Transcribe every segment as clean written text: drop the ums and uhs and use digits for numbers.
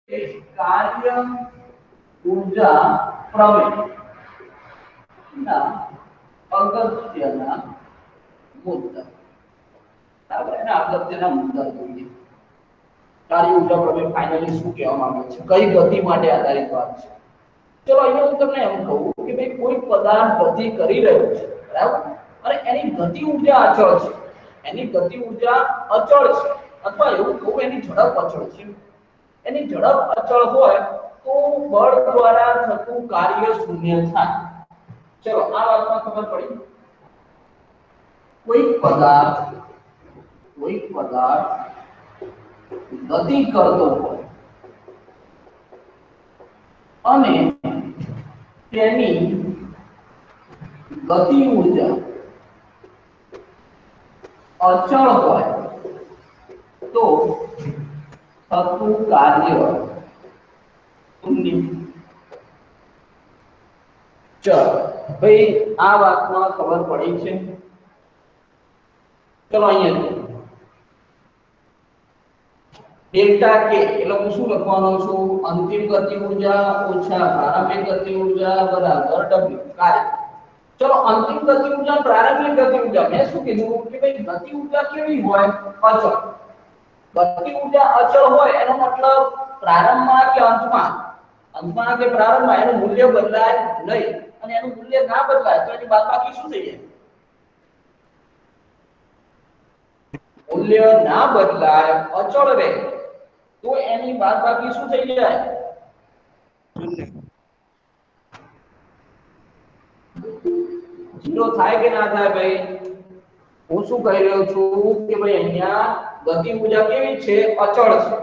કાર્ય ઊર્જા પ્રમેય ના અગત્યના મુદ્દા. બરાબર, એના અગત્યના મુદ્દા જોઈએ. કાર્ય ઊર્જા પ્રમેય ફાઇનલી શું કહેવા માંગે છે, કઈ ગતિ માટે આધારિત વાત છે. ચલો અહીંયા હું તમને એમ કહું કે ભાઈ કોઈ પદાર્થ ગતિ કરી રહ્યો છે, બરાબર, અને એની ગતિ ઊર્જા અચળ છે. એની ગતિ ઊર્જા અચળ છે, અથવા એવું કહું એની ઝડપ અચળ છે. એની ઝડપ અચળ હોય તો બળ દ્વારા થતું કાર્ય શૂન્ય થાય. ચલો આ વાતમાં ખબર પડી. કોઈ પદાર્થ ગતિ કરતો હોય અને તેની ગતિ ઊર્જા અચળ હોય તો થતું કાર્ય શૂન્ય. ચલો ભાઈ આ વાતમાં ખબર પડી છે. ચલો અહીંયા ડેલ્ટા કે એટલે હું શું લખવાનો છું, અંતિમ ગતિ ઊર્જા ઓછા પ્રારંભિક ગતિ ઊર્જા બરાબર w કાર્ય. ચલો અંતિમ ગતિ ઊર્જા પ્રારંભિક ગતિ ઊર્જા મેં શું કીધું કે ભાઈ ગતિ ઊર્જા કેવી હોય, અચળ. ગતિ ઊર્જા અચળ હોય એનો મતલબ પ્રારંભમાં કે અંતમાં કે પ્રારંભમાં એનું મૂલ્ય બદલાય નહીં, અને એનું મૂલ્ય ના બદલાય તો એની બાદબાકી શું થઈ જાય? મૂલ્ય ના બદલાય, અચળ રહે તો એની બાદબાકી શું થઈ જાય? શૂન્ય થાય કે ના થાય? ભાઈ હું શું કહી રહ્યો છું કે ભાઈ અહીંયા ગતિ ઊર્જા કેવી છે? અચળ છે.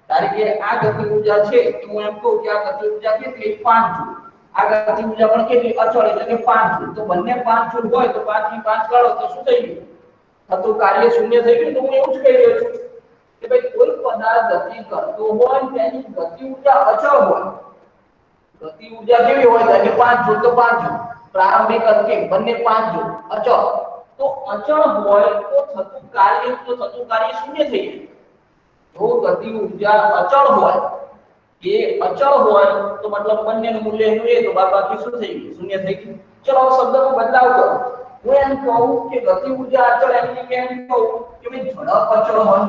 કારણ કે આ ગતિ ઊર્જા છે હું એમ કહું કે આ ગતિ ઊર્જા કેટલી? 5 જૂલ. આ ગતિ ઊર્જા પણ કેટલી? અચળ, એટલે કે 5 જૂલ. તો બંને 5 જૂલ હોય તો 5 ની 5 કાઢો તો શું થઈ ગયું? થતું કાર્ય શૂન્ય થઈ ગયું. તો હું એવું જ કહી રહ્યો છું કે ભાઈ કોઈ પદાર્થ ગતિ કરતો હોય તેની ગતિ ઊર્જા અચળ હોય. ગતિ ઊર્જા કેવી હોય? તેની 5 જૂલ તો 5 જૂલ, પ્રારંભિક અંતિમ બંને 5 જૂલ અચળ. તો અચળ હોય તો થતું કાર્ય શૂન્ય થઈ જાય. જો ગતિ ઊર્જા અચળ હોય કે અચળ હોય તો મતલબ બંનેનું મૂલ્ય એનું એ તો બાકી શું થઈ ગયું? શૂન્ય થઈ ગયું. ચલો હવે શબ્દનો બદલાવ કરો. હું એમ કહું કે ગતિ ઊર્જા અચળ એની જગ્યાએ એમ કહું કે ભાઈ ઝડપ અચળ હોય.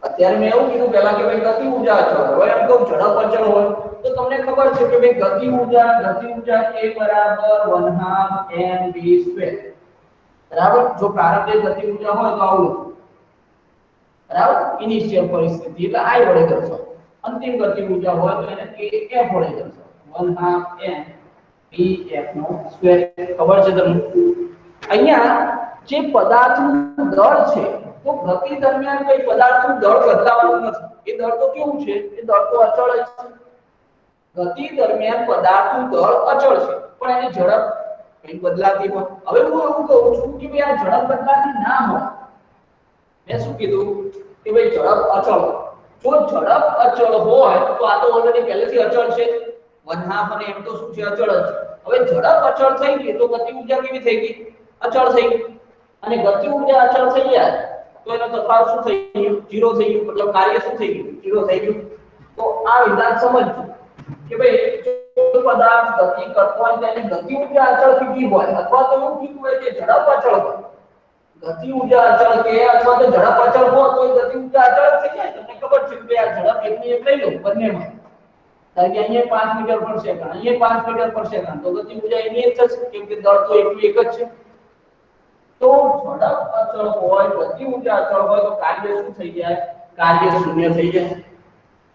અત્યારે મેં એવું કીધું પહેલા કે ભાઈ ગતિ ઊર્જા અચળ હોય, હવે એમ કહું ઝડપ અચળ હોય તો તમને ખબર છે કે ભાઈ ગતિ ઊર્જા a બરાબર 1/2 mv². બરાબર. જો પ્રારંભિક ગતિ ઊર્જા હોય તો આવું લખો, બરાબર, ઇનિશિયલ પરિસ્થિતિ એટલે I વડે દર્શાવો. અંતિમ ગતિ ઊર્જા હોય તો એને f વડે દર્શાવો, 1/2 mvf². ખબર છે તમને? અહીંયા જે પદાર્થનું દળ છે તો ગતિ દરમિયાન કોઈ પદાર્થનું દળ બદલાવાનું નથી. એ દળ તો કેવું છે? એ દળ તો અચળ જ છે. ગતિ દરમિયાન પદાર્થનું દળ અચળ છે પણ એની ઝડપ કઈ બદલાતી હોય. હવે હું એવું કહું છું કે ભાઈ આ ઝડપ બદલાતી ના હોય. મેં શું કીધું કે ભાઈ ઝડપ અચળ હોય. જો ઝડપ અચળ હોય તો આ તો ઓલરેડી પહેલેથી અચળ છે, 1/2 અને એમ તો શું છે? અચળ જ છે. હવે ઝડપ અચળ થઈ ગઈ તો ગતિ ઊર્જા કેવી થઈ ગઈ? અચળ થઈ ગઈ. અને ગતિ ઊર્જા અચળ થઈ જાય તો એનો તફાવત શું થઈ ગયું? 0 થઈ ગયું. મતલબ કાર્ય શું થઈ ગયું? 0 થઈ ગયું. તો આ વિધાન સમજજો કે ભાઈ જો પદાર્થ ગતિ કરતો હોય તેની ગતિ ઊર્જા અચળ કેટલી હોય, અથવા તો એવું કીધું હોય કે ઝડપ અચળ હોય. ગતિ ઊર્જા અચળ કે અથવા તો ઝડપ અચળ હોય તો ગતિ ઊર્જા અચળ થઈ જાય. તમને ખબર છે કે આ ઝડપ એકની એક લઈ લો બંનેમાં. કારણ કે અહીંયા 5 મીટર પર સેકન્ડ, અહીંયા 5 મીટર પર સેકન્ડ, તો ગતિ ઊર્જા એની એક થશે કેમ કે દળ તો એકનું એક જ છે. તો ઝડપ અચળ હોય, ગતિ ઊર્જા અચળ હોય તો કાર્ય શું થઈ જાય? કાર્ય શૂન્ય થઈ જાય.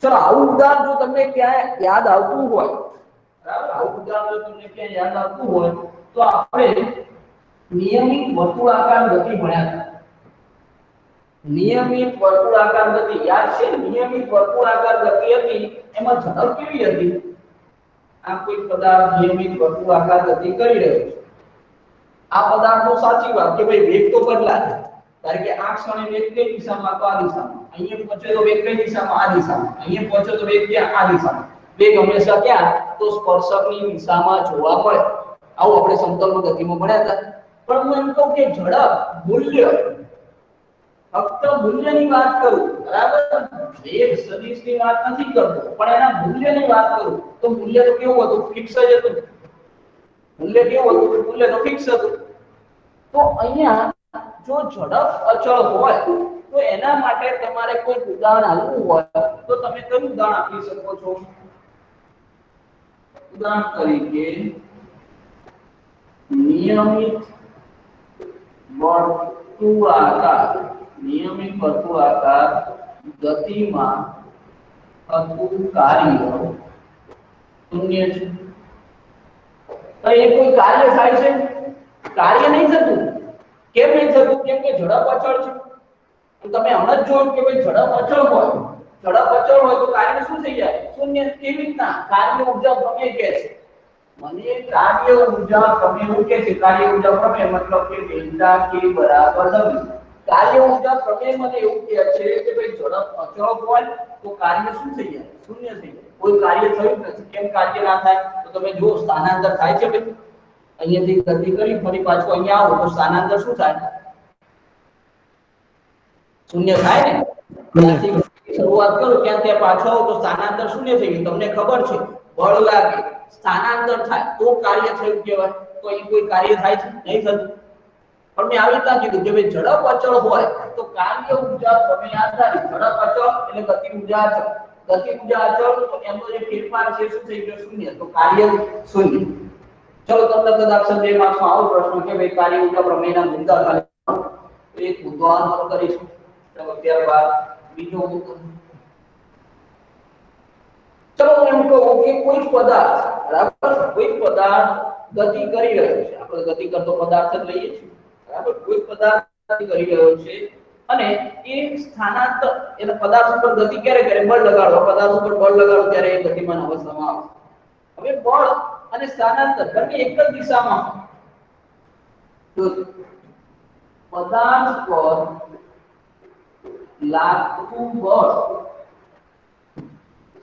ચલો આવું ઉદાહરણ જો તમને ક્યાં યાદ આવતું હોય, બરાબર, આવું ઉદાહરણ જો તમને ક્યાં યાદ આવતું હોય તો આપણે નિયમિત વર્તુળાકાર ગતિ ભણ્યા હતા. નિયમિત વર્તુળાકાર ગતિ યાદ છે? નિયમિત વર્તુળાકાર ગતિ હતી એમાં ઝડપ કેવી હતી? આ કોઈ પદાર્થ નિયમિત વર્તુળાકાર ગતિ કરી રહ્યો છે. આ પદાર્થનો સાચી વાત કે ભાઈ વેગ તો બદલાય. કારણ કે આ ક્ષણે વેગ કઈ દિશામાં? તો આ દિશામાં. અહીંયા પહોંચે તો વેગ કઈ દિશામાં? આ દિશામાં. અહીંયા પહોંચે તો વેગ ક્યાં? આ દિશામાં. વેગ હંમેશા ક્યાં? તો સ્પર્શકની દિશામાં જોવા મળે. આવું આપણે સમતલમાં ગતિમાં ભણ્યા હતા. પણ હું એમ કહું કે ઝડપ મૂલ્ય ફક્ત મૂલ્યની વાત કરું, બરાબર, વેગ સદિશની વાત નથી કરતો, પણ એના મૂલ્યની વાત કરું તો મૂલ્ય તો કેવું હતું? ફિક્સ જ હતું. મૂલ્ય કેવું હતું? મૂલ્ય તો ફિક્સ હતું. તો અહીંયા જો ઝડપ અચળ હોય તો એના માટે તમારે કોઈ ઉદાહરણ આપવું હોય તો તમે કયું ઉદાહરણ આપી શકો છો? ઉદાહરણ તરીકે નિયમિત વર્તુળાકાર ગતિમાં થતું કાર્ય શૂન્ય છે. તો એ કોઈ કાર્ય થાય છે? કાર્ય નહીં થતું. કેમ નહીં થતું? કેમ કે ઝડપ અચળ છે. તો તમે હમણાં જ જોયું કે ભાઈ ઝડપ અચળ હોય, ઝડપ અચળ હોય તો કાર્ય શું થઈ જાય? શૂન્ય. કેવી રીતના? કાર્ય ઊર્જા પ્રમેય કહે છે. મને કાર્ય ઊર્જા પ્રમેય એવું કહે છે. કાર્ય ઊર્જા પ્રમેય મતલબ કે ડેલ્ટા કે બરાબર w. કાર્ય ઊર્જા પ્રમેય મને એવું કહે છે કે ભાઈ ઝડપ અચળ હોય તો કાર્ય શું થઈ જાય? શૂન્ય થઈ જાય. કોઈ કાર્ય થયું નથી. કેમ કાર્ય ના થાય? તો તમે જો સ્થાનાંતર થાય છે ભાઈ, અહીંયાથી ગતિ કરી ફરી પાછું અહીંયા આવો તો સ્થાનાંતર શું થાય? શૂન્ય થાય ને. ત્યાંથી શરૂઆત કરો ત્યાં ત્યાં પાછો આવો તો સ્થાનાંતર શૂન્ય થઈ ગયું. તમને ખબર છે બળ લાગે, સ્થાનાંતર થાય તો કાર્ય થયું કહેવાય. તો અહીં કોઈ કાર્ય થાય છે? નહીં થતું. પણ મેં આવી રીતના કીધું કે ભાઈ ઝડપ અચળ હોય તો કાર્ય ઊર્જા પ્રમેય આધારિત. ઝડપ અચળ એટલે ગતિ ઊર્જા અચળ. ગતિ ઊર્જા અચળ તો એનો જે ફેરફાર છે શું થઈ ગયો? શૂન્ય. તો કાર્ય શૂન્ય. ચલો તમને કદાચ સંજય માર્ક્સમાં આવો પ્રશ્ન કે ભાઈ કાર્ય ઊર્જા પ્રમેયના મુદ્દા ખાલી એક મુદ્દો કરીશું. ચલો ત્યારબાદ બીજો મુદ્દો. ચલો એમ કહો કે કોઈ પદાર્થ, બરાબર, કોઈ પદાર્થ ગતિ કરી રહ્યો છે. આપણે ગતિ કરતો પદાર્થ જ લઈએ છીએ, બરાબર. કોઈ પદાર્થ ગતિ કરી રહ્યો છે અને એ સ્થાનાંતર એટલે પદાર્થ ઉપર ગતિ ક્યારે કરે? બળ લગાડો. પદાર્થ ઉપર બળ લગાડો ત્યારે એ ગતિમાન અવસ્થામાં આવે. હવે બળ અને સ્થાનાંતર બંને એક જ દિશામાં તો પદાર્થ પર લાગતું બળ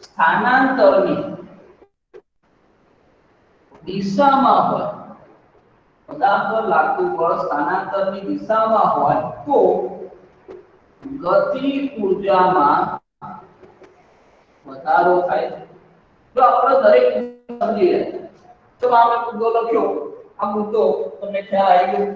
સ્થાનાંતરની દિશામાં હોય, પદાર્થ પર લાગતું બળ સ્થાનાંતરની દિશામાં હોય તો ગતિ ઊર્જામાં વધારો થાય છે. તો આપણે દરેક સમજી રહ્યા. તો આપણે મુદ્દો લખ્યો. આ મુદ્દો તમને ખ્યાલ આવી ગયો,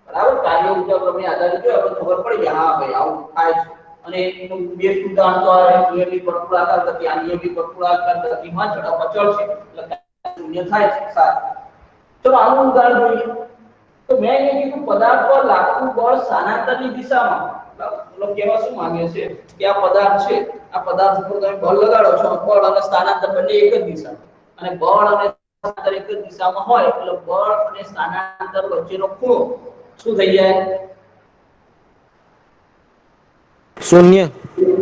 બરાબર. કાર્ય ઊર્જા પ્રમેય આધારિત જો આપણે ખબર પડી કે હા ભાઈ આવું થાય છે. અને એનું બેસ્ટ ઉદાહરણ તો આ નિયમિત વર્તુળાકાર ગતિ. આ નિયમિત વર્તુળાકાર ગતિમાં ઝડપ અચળ છે એટલે શૂન્ય થાય છે. સારું, ચલો આનું ઉદાહરણ જોઈએ. તો મેં અહીંયા કીધું પદાર્થ પર લાગતું બળ સ્થાનાંતરની દિશામાં. મતલબ કહેવા શું માંગે છે કે આ પદાર્થ છે, આ પદાર્થ ઉપર તમે બળ લગાડો છો, બળ અને સ્થાનાંતર બંને એક જ દિશા, અને બળ અને સ્થાનાંતર એક જ દિશામાં હોય એટલે બળ અને સ્થાનાંતર વચ્ચેનો ખૂણો શું થઈ જાય? શૂન્ય.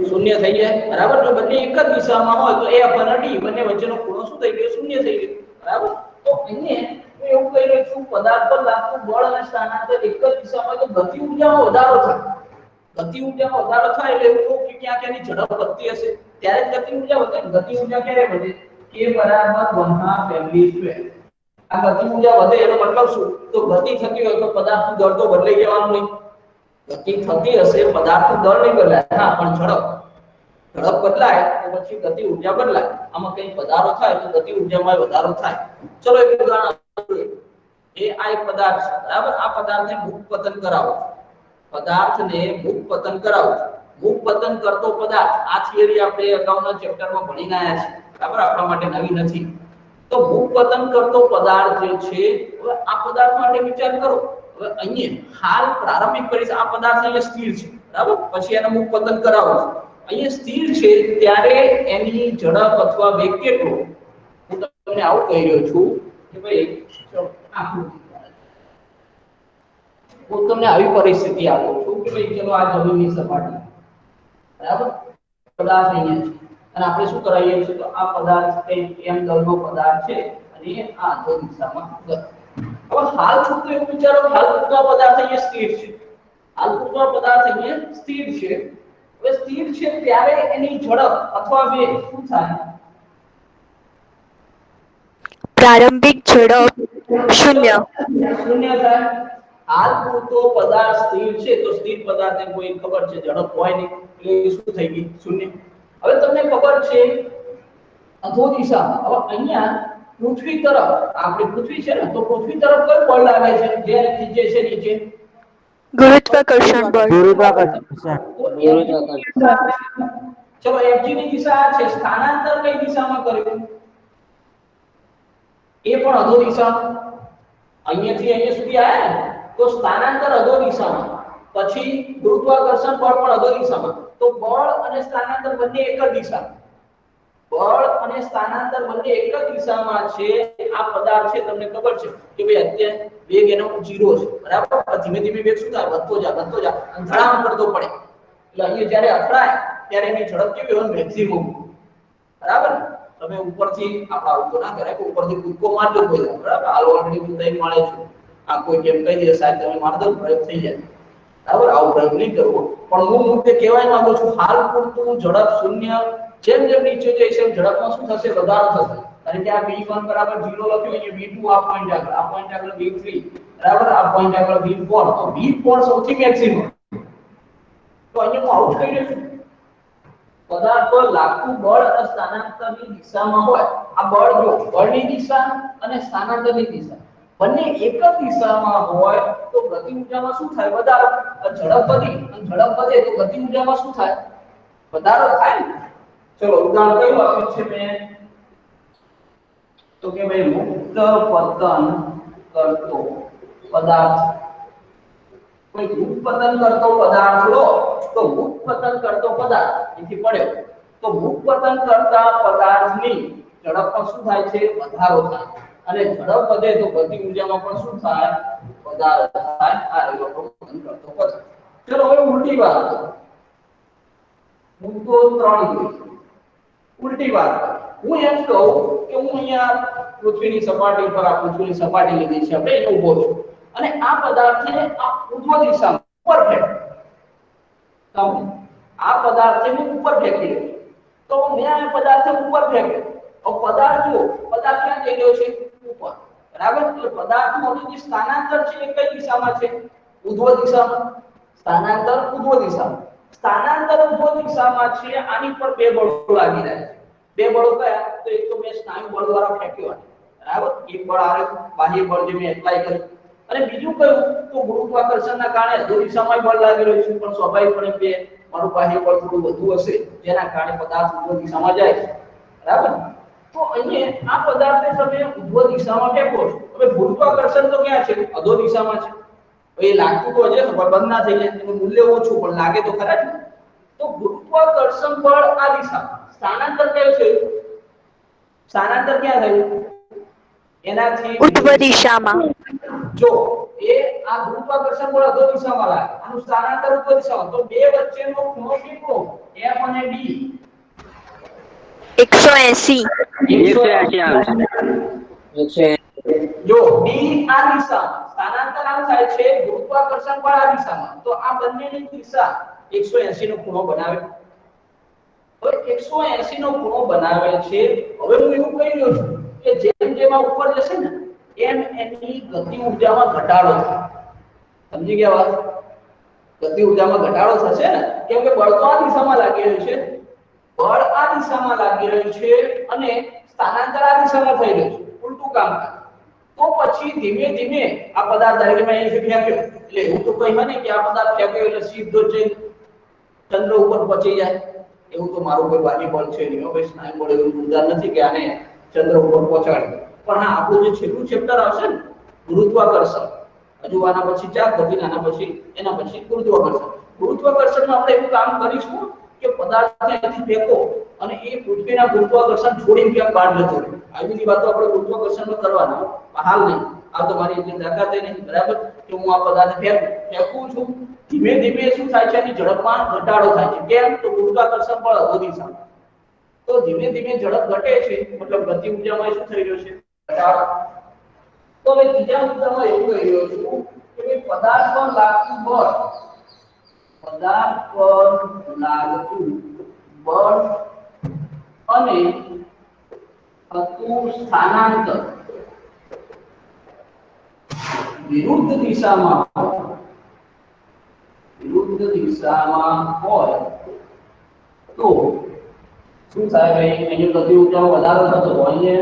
શૂન્ય થઈ જાય, બરાબર. જો બંને એક જ દિશામાં હોય તો a upon d બંને વચ્ચેનો ખૂણો શું થઈ ગયો? શૂન્ય થઈ ગયો, બરાબર. તો અહીંયા હું એવું કહી રહ્યો છું પદાર્થ પર લાગતું બળ અને સ્થાનાંતર એક જ દિશામાં હોય તો ગતિ ઊર્જામાં વધારો થાય. ગતિ ઊર્જામાં વધારો થાય એટલે એવું કહું કે ક્યાં ક્યાંની ઝડપ વધતી હશે ત્યારે જ ગતિ ઊર્જા વધે. ગતિ ઊર્જા ક્યારે વધે? k બરાબર 1/2 m². આ ગતિ ઊર્જા વધે એનો મતલબ શું? તો ગતિ થતી હોય તો પદાર્થનું દળ તો બદલાઈ જવાનું નહીં. ગતિ થતી હશે, પદાર્થનું દળ નહીં બદલાય, હા, પણ ઝડપ બદલાય તો પછી ગતિ ઊર્જા બદલાય. આમાં કઈ વધારો થાય તો ગતિ ઊર્જામાં વધારો થાય. ચલો એક ઉદાહરણ જોઈએ. એ આ એક પદાર્થ છે, બરાબર. આ પદાર્થને મુક્પતન કરાવો. પદાર્થને મુક્પતન કરાવો. મુક્પતન કરતો પદાર્થ, આ થિયરી આપણે અગાઉના ચેપ્ટરમાં ભણીને આવ્યા છે, બરાબર. આપણા માટે નવી નથી. તો મુક્પતન કરતો પદાર્થ જે છે, હવે આ પદાર્થ માટે વિચાર કરો. હવે અહીંયા હાલ પ્રારંભિક પરિસ્થિતિ આ પદાર્થ અહીંયા સ્થિર છે, બરાબર. પછી એને મુક્પતન કરાવો. અહીંયા સ્થિર છે ત્યારે એની ઝડપ અથવા વેગ કેટલો? હું તમને આવું કહી રહ્યો છું કે ભાઈ ચલો હું તમને આવી પરિસ્થિતિ આપું છું કે ભાઈ ચલો આ જમીનની સપાટી, બરાબર. પદાર્થ અહીંયા છે અને આપણે શું કરાવીએ છીએ તો આ પદાર્થ કંઈક m દળનો પદાર્થ છે અને આ દિશામાં ગતિ. હવે હાલ પૂરતું એવું વિચારો કે હાલ પૂરતો પદાર્થ અહીંયા સ્થિર છે. હાલ પૂરતો પદાર્થ અહીંયા સ્થિર છે. હવે સ્થિર છે ત્યારે એની ઝડપ અથવા વેગ શું થાય? પ્રારંભિક ઝડપ શૂન્ય. શૂન્ય થાય. હાલ પૂરતો પદાર્થ સ્થિર છે તો સ્થિર પદાર્થને કોઈ ખબર છે ઝડપ હોય નહીં એટલે એ શું થઈ ગઈ શૂન્ય. હવે તમને ખબર છે અધો દિશામાં હવે અહીંયા પૃથ્વી તરફ આપણી પૃથ્વી છે ને તો પૃથ્વી તરફ કયું બળ લાગે છે જે નીચે છે નીચે ગુરુત્વાકર્ષણ બળ. ચલો એફજી ની દિશા આ છે સ્થાનાંતર કઈ દિશામાં કર્યું એ પણ અધો દિશામાં અહીંયાથી અહીંયા સુધી આયા ને તો સ્થાનાંતર અધો દિશામાં પછી ગુરુત્વાકર્ષણ બળ પણ અધો દિશામાં તો બળ અને સ્થાનાંતર બંને એક જ દિશામાં બળ અને સ્થાનાંતર બંને એક જ દિશામાં છે આ પદાર્થ છે તમને ખબર છે કે ભાઈ અત્યારે વેગ એનો 0 છે બરાબર ધીમે ધીમે વેગ શું થાય વધતો જાય અંતરાળ કરતો પડે એટલે અહીંયા જ્યારે અથડાય ત્યારે એની ઝડપ કેવી હોય મેક્સિમમ બરાબર તમે ઉપરથી આપડા આવું તો ના કરે કે ઉપરથી કૂદકો મારજો કોઈ બરાબર હાલ ઓલરેડી કૂદાઈ મારે છે આ કોઈ કેમ કહી દે સાહેબ તમે માર દો પ્રયોગ થઈ જાય બરાબર આવું પ્રયોગ નહીં કરવો પણ હું મુદ્દે કહેવાય માંગુ છું હાલ પૂરતું ઝડપ શૂન્ય જેમ જેમ નીચે જાય છે ઝડપમાં શું થશે વધારો થશે કારણ કે આ v1 બરાબર 0 લખ્યું અહીંયા v2 આ પોઈન્ટ આગળ v3 બરાબર આ પોઈન્ટ આગળ v4 તો v4 સૌથી મેક્સિમમ તો અહીંયા હું આઉટ કરી રહ્યો છું પદાર્થ પર લાગતું બળ અને સ્થાનાંતરની દિશામાં હોય આ બળ જો બળની દિશા અને સ્થાનાંતરની દિશા બંને એક જ દિશામાં હોય તો ગતિ ઊર્જામાં શું થાય વધારો ઝડપ વધે તો ગતિ ઊર્જામાં શું થાય વધારો થાય ચલો ઉદાહરણ કયું આપ્યું છે મેં તો કે ભાઈ મુક્ત પતન કરતો પદાર્થ કોઈ મુક્ત પતન કરતો પદાર્થ લો તો મુક્ત પતન કરતો પદાર્થ એથી પડ્યો તો મુક્ત પતન કરતા પદાર્થની ઝડપમાં શું થાય છે વધારો થાય અને ઝડપ વધે તો ગતિ ઊર્જામાં પણ શું થાય વધારો થાય આ રહ્યો પતન કરતો પદાર્થ. ચલો હવે ઉલટી વાત મુદ્દો 3 જોઈએ ઉલટી વાત હું એમ કહું કે હું અહીંયા પૃથ્વીની સપાટી પર આ પૃથ્વીની સપાટી લીધી છે આપણે એને ઊભો છું અને આ પદાર્થને આ ઉર્ધ્વ દિશામાં ઉપર ફેંક તમે આ પદાર્થને ઉપર ફેંકી દો તો મેં આ પદાર્થને ઉપર ફેંક્યો તો પદાર્થ જો પદાર્થ ક્યાં જઈ રહ્યો છે ઉપર બરાબર એટલે પદાર્થનું જે સ્થાનાંતર છે એ કઈ દિશામાં છે ઉર્ધ્વ દિશામાં સ્થાનાંતર ઉર્ધ્વ દિશામાં સ્થાનાંતર ઉર્ધ્વ દિશામાં છે આની પર બે બળો લાગી રહ્યા છે બે બળો કયા તો એક તો મેં સ્નાયુ બળ દ્વારા ફેંક્યો બરાબર એક બળ આ બાહ્ય બળ જે મેં એપ્લાય કર્યું અને બીજું કયું તો ગુરુત્વાકર્ષણના કારણે અધો દિશામાં બળ લાગી રહ્યું છે પણ સ્વાભાવિકપણે બે મારું બાહ્ય બળ થોડું વધુ હશે જેના કારણે પદાર્થ ઉર્ધ્વ દિશામાં જાય છે બરાબર તો અહીંયા આ પદાર્થને તમે ઉર્ધ્વ દિશામાં ફેંકો છો હવે ગુરુત્વાકર્ષણ તો ક્યાં છે અધો દિશામાં છે એ લાગતું તો હશે પણ બંધ ના થઈ જાય એનું મૂલ્ય ઓછું પણ લાગે તો ખરા જ તો ગુરુત્વાકર્ષણ બળ આ દિશામાં સ્થાનાંતર કયું છે સ્થાનાંતર ક્યાં થયું એનાથી ઉર્ધ્વ દિશામાં જો એ આ ગુરુત્વાકર્ષણ બળ અધો દિશામાં લાગે આનું સ્થાનાંતર ઉર્ધ્વ દિશામાં તો બે વચ્ચેનો ખૂણો કેટલો f અને d 180 180 જો d આ દિશામાં સ્થાનાંતર આમ થાય છે ગુરુત્વાકર્ષણ બળ આ દિશામાં તો આ બંનેની દિશા 180 નો ખૂણો બનાવે હવે 180 નો ખૂણો બનાવે છે હવે હું એવું કહી રહ્યો છું કે જેમ જેમ આ ઉપર જશે ને એમ એની ગતિ ઊર્જામાં ઘટાડો થાય સમજી ગયા વાત ગતિ ઊર્જામાં ઘટાડો થશે ને કેમ કે બળ તો આ દિશામાં લાગી રહ્યું છે બળ આ દિશામાં લાગી રહ્યું છે અને સ્થાનાંતર આ દિશામાં થઈ રહ્યું છે ઉલટું કામ કરે તો પછી ધીમે ધીમે આ પદાર્થ ડાયરેક્ટમાં અહીંથી ફેંક્યો એટલે એવું તો કઈ હોય ને કે આ પદાર્થ ફેંક્યો એટલે સીધો જઈને ચંદ્ર ઉપર પહોંચી જાય એવું તો મારું કોઈ બાહ્ય બળ છે નહીં હવે સ્નાયુ બળ એવું જોરદાર નથી કે આને ચંદ્ર ઉપર પહોંચાડે પણ હા આપણું જે છેલ્લું ચેપ્ટર આવશે ને ગુરુત્વાકર્ષણ હજુ આના પછી ચાર ગતિ આના પછી એના પછી ગુરુત્વાકર્ષણમાં આપણે એવું કામ કરીશું કે પદાર્થને અહીંથી ફેંકો અને એ પૃથ્વીના ગુરુત્વાકર્ષણ છોડીને ક્યાંક બહાર જતો રહે આવી બધી વાતો આપણે ગુરુત્વાકર્ષણમાં કરવાના હાલ નહીં આ તો મારી એટલી તાકાત નહીં બરાબર કે હું આ પદાર્થને ફેંકું છું ધીમે ધીમે શું થાય છે એની ઝડપમાં ઘટાડો થાય છે કેમ તો ગુરુત્વાકર્ષણ બળ અધો દિશામાં તો ધીમે ધીમે ઝડપ ઘટે છે મતલબ ગતિ ઊર્જામાં શું થઈ રહ્યો છે ઘટાડો તો હવે ત્રીજા મુદ્દામાં એવું કહી રહ્યો છું કે પદાર્થ પર લાગતું બળ અને થતું સ્થાનાંતર વિરુદ્ધ દિશામાં હોય તો શું થાય ભાઈ? અહીંયા ગતિ ઊર્જામાં વધારો થતો હોય,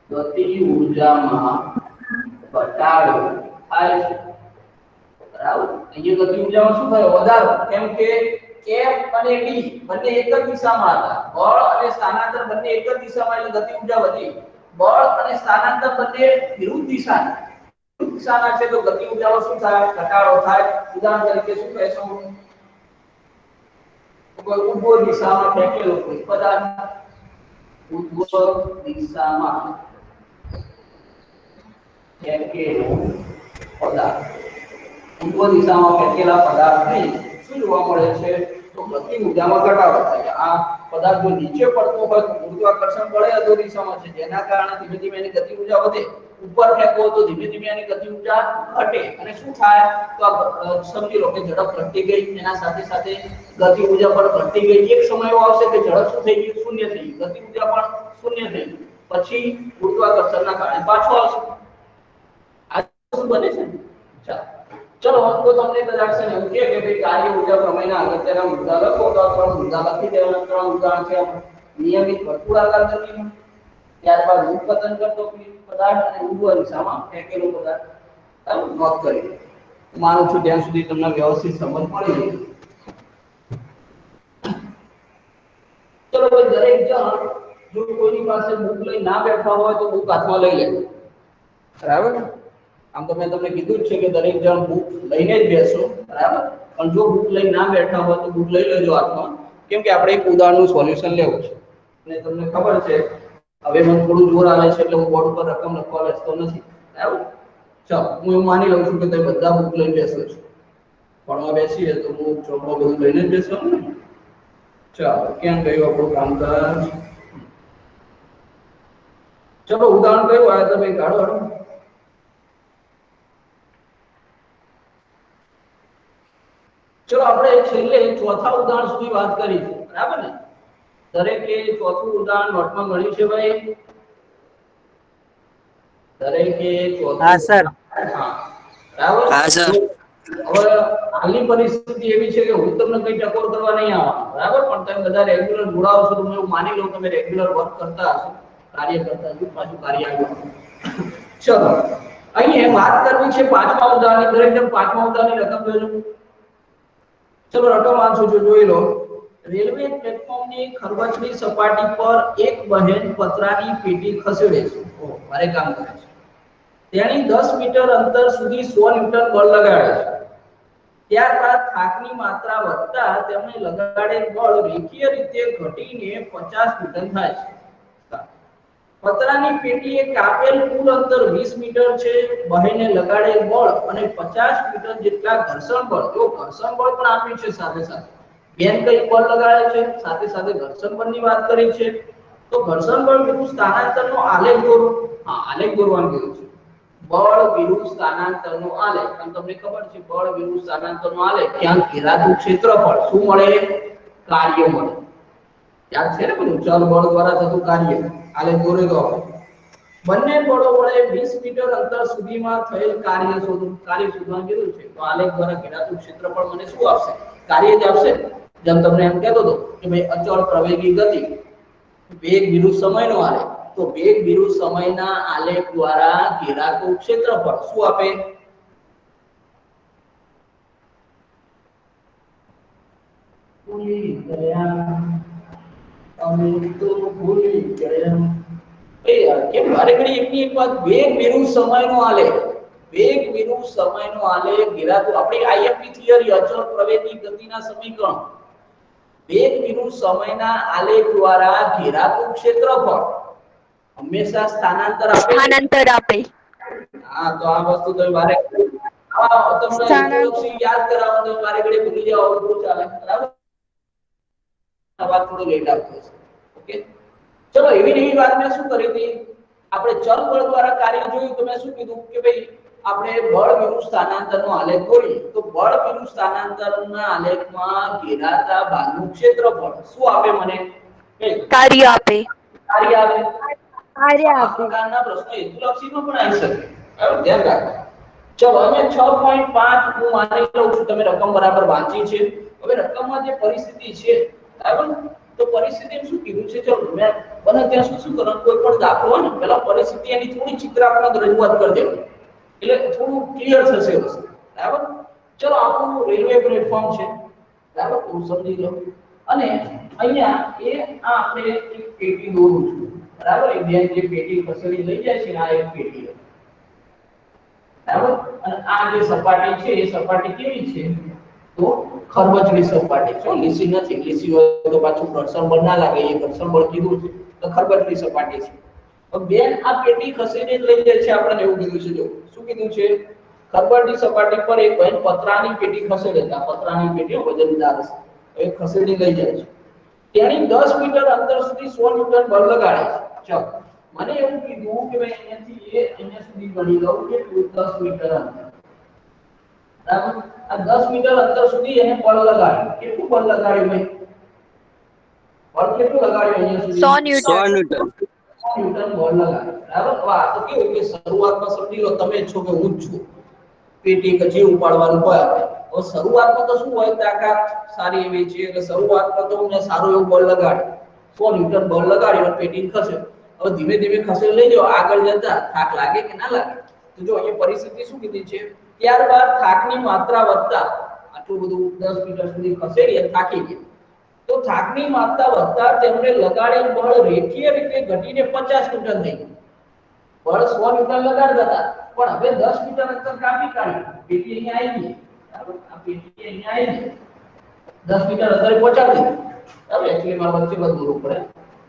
ગતિ ઊર્જામાં ઘટાડો થાય છે, બરાબર? અહીંયા ગતિ ઊર્જામાં શું થાય? વધારો. કેમ કે F અને D બંને એક જ દિશામાં હતા. બળ અને સ્થાનાંતર બંને એક જ દિશામાં, એટલે ગતિ ઊર્જા વધી. બળ અને સ્થાનાંતર બંને વિરુદ્ધ દિશાના છે, તો ગતિ ઊર્જામાં શું થાય? ઘટાડો થાય. ઉદાહરણ તરીકે શું કહેશો? કોઈ ઉદ્ભવ દિશામાં ફેંકેલો કોઈ પદાર્થ, ઉદ્ભવ દિશામાં ફેંકેલો પદાર્થ, ઉદ્ભવ દિશામાં ફેંકેલા પદાર્થને શું જોવા મળે છે? તો ગતિ ઊર્જામાં ઘટાડો થાય. આ પદાર્થ જો નીચે પડતો હોય તો ગુરુત્વાકર્ષણ બળ અધો દિશામાં છે, જેના કારણે ધીમે ધીમે એની ગતિ ઊર્જા વધે. ઉપર ફેંકો તો ધીમે ધીમે એની ગતિ ઊર્જા ઘટે, અને શું થાય? તો સમજી લો કે ઝડપ ઘટી ગઈ, એના સાથે સાથે ગતિ ઊર્જા પણ ઘટી ગઈ. એક સમય એવો આવશે કે ઝડપ શું થઈ ગયું? શૂન્ય થઈ ગયું, ગતિ ઊર્જા પણ શૂન્ય થઈ ગઈ. પછી ગુરુત્વાકર્ષણના કારણે પાછો આવશે. આ શું બને છે? ચલો તો તમને કદાચ છે ને એવું કે ભાઈ કાર્ય ઊર્જા પ્રમેયના અગત્યના મુદ્દા લખો, તો 3 મુદ્દા લખી દેવાના. 3 ઉદાહરણ છે. નિયમિત વર્તુળાકાર ગતિમાં, ત્યારબાદ ઉત્પતન કરતો પદાર્થ અને ઉદ્ભવ દિશામાં ફેંકેલો પદાર્થ. નોંધ કરી. હું માનું છું ત્યાં સુધી તમને વ્યવસ્થિત સમજ પડી ગઈ. ચલો ભાઈ, દરેક જણ જો કોઈની પાસે બુક લઈ ના બેઠા હોય તો બુક હાથમાં લઈ લે, બરાબર? આમ તો મેં તમને કીધું જ છે કે દરેક જણ બુક લઈને જ બેસો, બરાબર? પણ જો બુક લઈ ના બેઠા હોય તો બુક લઈ લેજો હાથમાં, કેમ કે આપણે એક ઉદાહરણનું સોલ્યુશન લેવું છે. અને તમને ખબર છે હવે મને થોડું જોર આવે છે એટલે હું બોર્ડ પર રકમ લખવા બેસતો નથી, બરાબર? ચાલો, હું એવું માની લઉં છું કે તમે બધા બુક લઈને બેસો છો. ભણવા બેસીએ તો હું ચોપડો બધું લઈને જ બેસવાનું ને. ચાલો, ક્યાં ગયું આપણું કામકાજ? ચલો, ઉદાહરણ કયું આવ્યા તો ભાઈ કાઢો. ચલો, આપણે છેલ્લે ચોથા ઉદાહરણ સુધી વાત કરી છે, બરાબર ને? દરેકે ચોથું ઉદાહરણ નોટમાં મળ્યું છે ભાઈ? દરેકે ચોથું? હા સર. હા, બરાબર. હા સર. હવે હાલની પરિસ્થિતિ એવી છે કે હું તમને કઈ ટકોર કરવા નહીં આવવાનો, બરાબર? પણ તમે બધા રેગ્યુલર જોડાઓ છો તો હું માની લઉં તમે રેગ્યુલર વર્ક કરતા હશો, કાર્ય કરતા હશો. પાછું કાર્ય આવ્યું. ચલો, અહીં વાત કરવી છે 5મા ઉદાહરણ. દરેક જણ 5મા ઉદાહરણની રકમ જોજો. ચલો, રટો વાંચો છો, જોઈ લો. રેલવે પ્લેટફોર્મની ખરવચની સપાટી પર એક બહેન પતરાની પેટી ખસેડે છે. ઓહ, મારે કામ કરે છે. તેણી 10 મીટર અંતર સુધી 100 ન્યૂટન બળ લગાડે છે. ત્યારબાદ થાકની માત્રા વધતા તેમણે લગાડેલ બળ રેખીય રીતે ઘટીને 50 ન્યૂટન થાય છે. પતરાની પેટીએ કાપેલ કુલ અંતર 20 મીટર છે. બહેને લગાડેલ બળ અને 50 ન્યૂટન જેટલા ઘર્ષણ બળ, જો ઘર્ષણ બળ પણ આપ્યું છે સાથે સાથે. બેન કઈ બળ લગાડે છે, સાથે સાથે ઘર્ષણ બળની વાત કરી છે. તો ઘર્ષણ બળ વિરુદ્ધ સ્થાનાંતરનો આલેખ દોરો. હા, આલેખ દોરવાનું કીધું છે. બળ વિરુદ્ધ સ્થાનાંતરનો આલેખ. તમને ખબર છે બળ વિરુદ્ધ સ્થાનાંતરનો આલેખ, ત્યાં ઘેરાતું ક્ષેત્રફળ શું મળે? કાર્ય મળે. યાદ છે ને બધું? ચલ બળ દ્વારા થતું કાર્ય. આલેખ દોરી દો. બંને બળો વડે 20 મીટર અંતર સુધીમાં થયેલ કાર્ય શોધો. કાર્ય શોધવાનું કીધું છે, તો આલેખ દ્વારા ઘેરાતું ક્ષેત્રફળ મને શું આપશે? કાર્ય જ આપશે. જેમ તમને એમ કહેતો હતો કે ભાઈ અચળ પ્રવેગી ગતિ, વેગ વિરુદ્ધ સમયનો આલેખ. તો વેગ વિરુદ્ધ સમયના આલેખ દ્વારા ઘેરાતું ક્ષેત્રફળ શું આપે? ભૂલી ગયા અમે તો, ભૂલી ગયા. એ યાર, કેમ વારે ઘડી એકની એક વાત? વેગ વિરુદ્ધ સમયનો આલેખ. વેગ વિરુદ્ધ સમયનો આલેખ ઘેરાતું, આપણી આઈએમપી થિયરી અચળ પ્રવેગી ગતિના સમીકરણ. વેગ વિરુદ્ધ સમયના આલેખ દ્વારા ઘેરાતું ક્ષેત્રફળ હંમેશા સ્થાનાંતર આપે. હા, તો આ વસ્તુ તમે વારે તમને ઇન્ટ્રોડક્શન યાદ કરાવો તો વારે ઘડી ભૂલી જાવ તો ચાલે, બરાબર? આ વાત થોડો લેટ આવતો છે. ઓકે, ચલો, એવી વાત મેં શું કરી હતી? આપણે ચલ બળ દ્વારા કાર્ય જોયું તો મેં શું કીધું કે ભાઈ આપણે બળ વિરુદ્ધ સ્થાનાંતરનો આલેખ દોરીએ તો બળ વિરુદ્ધ સ્થાનાંતરના આલેખમાં ઘેરાતા ભાગનું ક્ષેત્રફળ શું આપે મને? કાર્ય આપે. કાર્ય આવે. આર્ય આ આપી. પ્રકારના પ્રશ્નો હેતુલક્ષીમાં પણ આવી શકે. હવે ધ્યાન રાખો. ચલો અહીંયા 6.5 હું માની લઉં છું તમે રકમ બરાબર વાંચી છે. હવે રકમમાં જે પરિસ્થિતિ છે બરાબર, તો પરિસ્થિતિ શું કીધું છે? ચલો મેં બને ત્યાં સુધી શું કરવાનું, કોઈ પણ દાખલો હોય ને પહેલા પરિસ્થિતિ એની થોડી ચિત્રાત્મક રજૂઆત કરી દેવાની, એટલે થોડું ક્લિયર થશે વસ્તુ. બરાબર, ચલો આપણું રેલવે પ્લેટફોર્મ છે બરાબર, હું સમજી લો. અને અહીંયા આ આપણે એક પેટી દોરું છું બરાબર, એ બેન જે પેટી ખસેડી લઈ જાય છે આ એક પેટી બરાબર, અને આ જે સપાટી છે એ સપાટી કેવી છે? તો ખરબચડી સપાટી છે, લીસી નથી. લીસી હોય તો પાછું ઘર્ષણ બળ ના લાગે, એ ઘર્ષણ બળ કીધું છે તો ખરબચડી સપાટી છે. તો બેન આ પેટી ખસેડી લઈ જાય છે, આપણે એવું કીધું છે. જો શું કીધું છે? ખરબચડી સપાટી પર એક બેન પતરાની પેટી ખસેડે છે. આ પતરાની પેટી વજનદાર છે, એ ખસેડી લઈ જાય છે. તેની 10 મીટર અંતર સુધી 100 ન્યૂટન બળ લગાડે છે. ચલો મને એવું કીધું કે ભાઈ અહીંયા સુધી ગણી લઉં કે 10 મીટર અંતર બરાબર, આ 10 મીટર અંતર સુધી એને બળ લગાડ્યું. કેટલું બળ લગાડ્યું ભાઈ? બળ કેટલું લગાડ્યું અહીંયા સુધી? 100 ન્યૂટન. 100 ન્યૂટન. 100 ન્યૂટન બળ લગાડ્યું. બરાબર, તો આ તો કેવું કે શરૂઆતમાં સમજી લો તમે છો કે હું જ છું, પેટી કે જે ઉપાડવાનું હોય આપણે. તો શરૂઆતમાં તો શું હોય, તાકાત સારી એવી છે એટલે શરૂઆતમાં તો મેં સારું એવું બળ લગાડ્યું, 100 ન્યૂટન બળ લગાડ્યું, પેટી ખસે. હવે ધીમે ધીમે ખસેડી લઈ જાઓ, આગળ જતા થાક લાગે કે ના લાગે? તો જો અહીંયા પરિસ્થિતિ શું કીધી છે? ત્યારબાદ થાકની માત્રા વધતા આટલું બધું 10 મીટર સુધી ખસેડી અને થાકી ગયા, તો થાકની માત્રા વધતા તેમણે લગાડેલ બળ રેખીય રીતે ઘટીને 50 ન્યૂટન થઈ ગયું. બળ 100 ન્યૂટન લગાડતા હતા, પણ હવે 10 મીટર અંતર કાપી કાઢ્યું, પેટી અહીંયા આવી ગઈ બરાબર, આ પેટી અહીંયા આવી ગઈ, 10 મીટર અંતરે પહોંચાડી દીધી. હવે એટલે મારે વચ્ચે બધું દૂર પડે,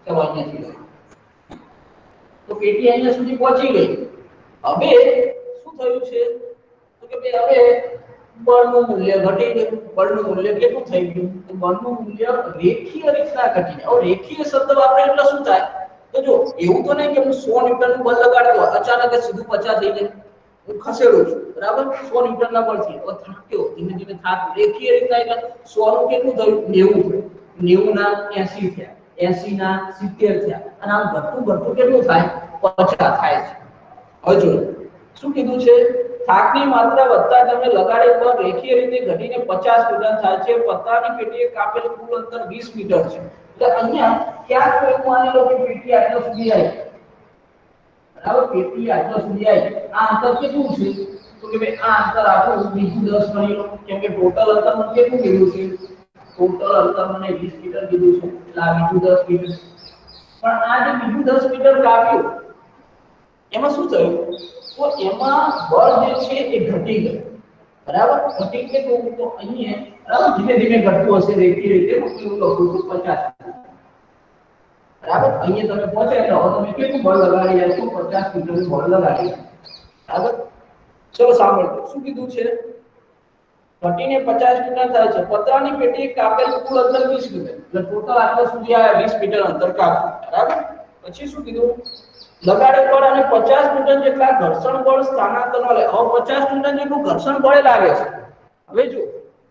ચલો અહીંયાથી તો પેટી અહીંયા સુધી પહોંચી ગઈ. હવે શું થયું છે તો કે ભાઈ હવે બળનું મૂલ્ય ઘટી ગયું. બળનું મૂલ્ય કેટલું થઈ ગયું? તો બળનું મૂલ્ય રેખીય રીતના ઘટીને. હવે રેખીય શબ્દ વાપરે એટલે શું થાય? તો જો એવું તો નહીં કે હું 100 ન્યૂટનનું બળ લગાડતો અચાનક જ સીધું 50 થઈ જાય. હું ખસેડું છું બરાબર 100 ન્યૂટનના બળથી, હવે થાક્યો, ધીમે ધીમે થાક રેખીય રીતના, એટલે 100 નું કેટલું થયું? 90 થયું, 90 ના 80 થયા, 80 ના 70 થયા, અને આમ ઘટતું ઘટતું કેટલું થાય? 50 થાય છે. હવે જો શું કીધું છે? થાકની માત્રા વધતા તમે લગાડેલ બળ રેખીય રીતે ઘટીને 50 ન્યૂટન થાય છે. પતરાની પેટીએ કાપેલ કુલ અંતર 20 મીટર છે. એટલે અહીંયા ક્યાંક તો એવું માની લો કે પેટી આટલા સુધી આવી બરાબર, પેટી આટલા સુધી આવી. આ અંતર કેટલું છે? તો કે ભાઈ આ અંતર આપણું બીજું 10 ગણી લો, કેમ કે ટોટલ અંતર મને કેટલું કીધું છે? ટોટલ અંતર મને 20 મીટર કીધું છે, એટલે આ બીજું 10 મીટર. પણ આ જે બીજું 10 મીટર કાપ્યું એમાં શું થયું? તો એમાં બળ જે છે એ ઘટી ગયું બરાબર. ઘટી ગયું તો અહીંયા બરાબર ધીમે ધીમે ઘટતું હશે રેખીય રીતે, હું લખું છું 50 બરાબર. અહીંયા તમે પહોંચે એટલે હવે તમે કેટલું બળ લગાડી રહ્યા છો? 50 મીટરનું બળ લગાડી બરાબર. ચલો સાંભળો શું કીધું છે? ઘટીને 50 મીટર થાય છે. પતરાની પેટીએ કાપેલ કુલ અંતર 20 મીટર, એટલે ટોટલ આટલા સુધી આ 20 મીટર અંતર કાપ્યું બરાબર. પછી શું કીધું? લગાડેલ બળ અને 50 ન્યૂટન જેટલા ઘર્ષણ બળ સ્થાનાંતરનો લે. હવે 50 ન્યૂટન જેટલું ઘર્ષણ બળ લાગે છે. હવે જો